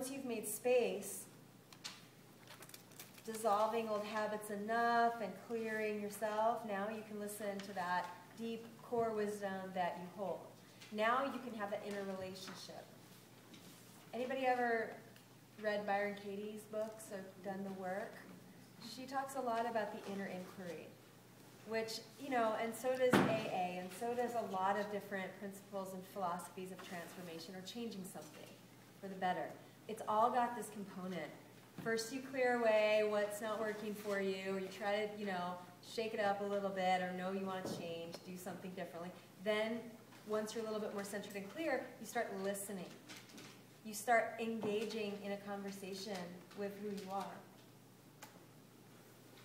once you've made space, dissolving old habits enough and clearing yourself, now you can listen to that deep core wisdom that you hold. Now you can have that inner relationship. Anybody ever read Byron Katie's books or done the work? She talks a lot about the inner inquiry, which, you know, and so does AA, and so does a lot of different principles and philosophies of transformation or changing something for the better. It's all got this component. First you clear away what's not working for you, or you try to, you know, shake it up a little bit, or know you want to change, do something differently. Then, once you're a little bit more centered and clear, you start listening. You start engaging in a conversation with who you are.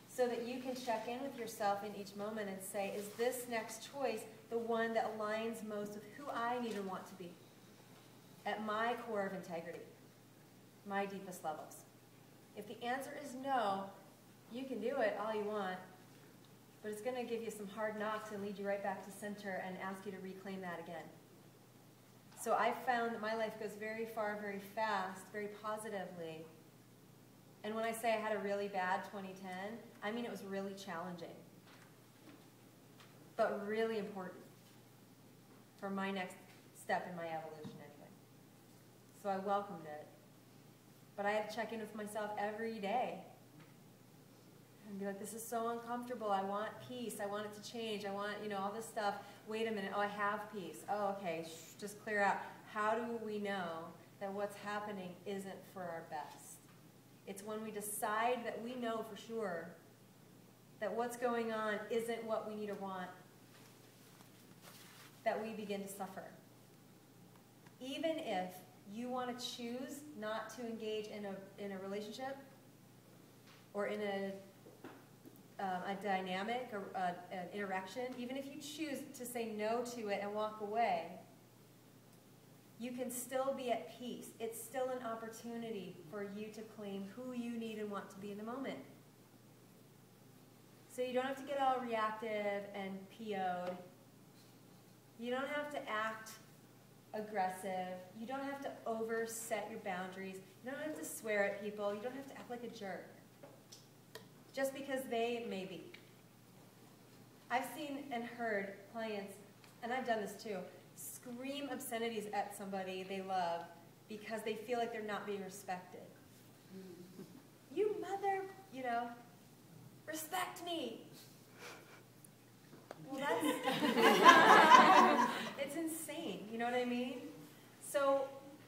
So that you can check in with yourself in each moment and say, is this next choice the one that aligns most with who I need and want to be? At my core of integrity, my deepest levels. If the answer is no, you can do it all you want, but it's going to give you some hard knocks and lead you right back to center and ask you to reclaim that again. So I found that my life goes very far, very fast, very positively. And when I say I had a really bad 2010, I mean it was really challenging, but really important for my next step in my evolution anyway. So I welcomed it. But I had to check in with myself every day and be like, this is so uncomfortable. I want peace. I want it to change. I want, you know, all this stuff. Wait a minute. Oh, I have peace. Oh, okay. Just clear out. How do we know that what's happening isn't for our best? It's when we decide that we know for sure that what's going on isn't what we need or want, that we begin to suffer. Even if you want to choose not to engage in a relationship or in a dynamic or an interaction, even if you choose to say no to it and walk away, you can still be at peace. It's still an opportunity for you to claim who you need and want to be in the moment. So you don't have to get all reactive and PO'd. You don't have to act aggressive. You don't have to overset your boundaries. You don't have to swear at people. You don't have to act like a jerk. Just because they may be. I've seen and heard clients, and I've done this too, scream obscenities at somebody they love because they feel like they're not being respected. You mother, you know, respect me. Well, that's, it's insane, you know what I mean? So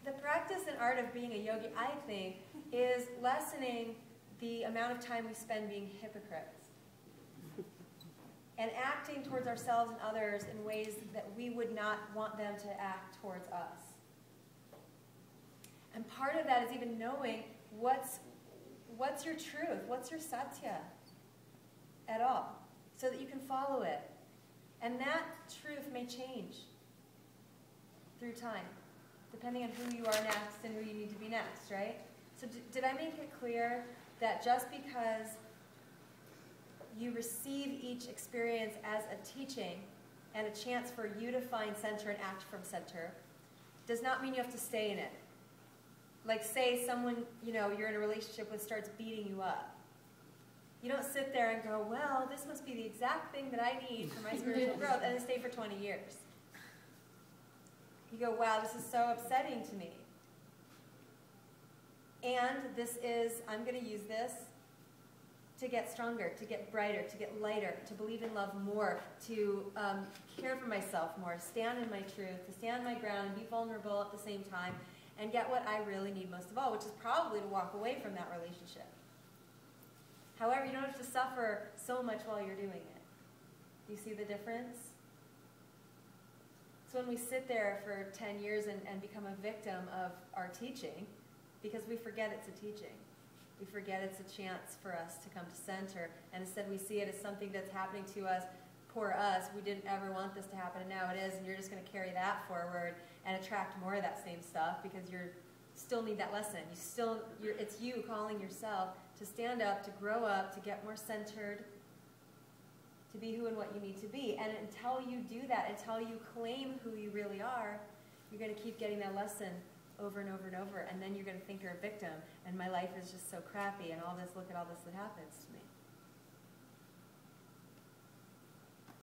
the practice and art of being a yogi, I think, is lessening the amount of time we spend being hypocrites and acting towards ourselves and others in ways that we would not want them to act towards us. And part of that is even knowing what's your truth, what's your satya at all, so that you can follow it. And that truth may change through time, depending on who you are next and who you need to be next, right? So did I make it clear that just because you receive each experience as a teaching and a chance for you to find center and act from center, does not mean you have to stay in it? Like say someone, you know, you're in a relationship with starts beating you up. You don't sit there and go, well, this must be the exact thing that I need for my spiritual growth, and then stay for 20 years. You go, wow, this is so upsetting to me. And this is, I'm going to use this to get stronger, to get brighter, to get lighter, to believe in love more, to care for myself more, stand in my truth, to stand my ground and be vulnerable at the same time, and get what I really need most of all, which is probably to walk away from that relationship. However, you don't have to suffer so much while you're doing it. Do you see the difference? So when we sit there for 10 years and become a victim of our teaching, because we forget it's a teaching. We forget it's a chance for us to come to center, and instead we see it as something that's happening to us, poor us, we didn't ever want this to happen, and now it is, and you're just going to carry that forward and attract more of that same stuff because you still need that lesson. It's you calling yourself to stand up, to grow up, to get more centered, to be who and what you need to be. And until you do that, until you claim who you really are, you're going to keep getting that lesson over and over and over, and then you're going to think you're a victim, and my life is just so crappy, and look at all this that happens to me.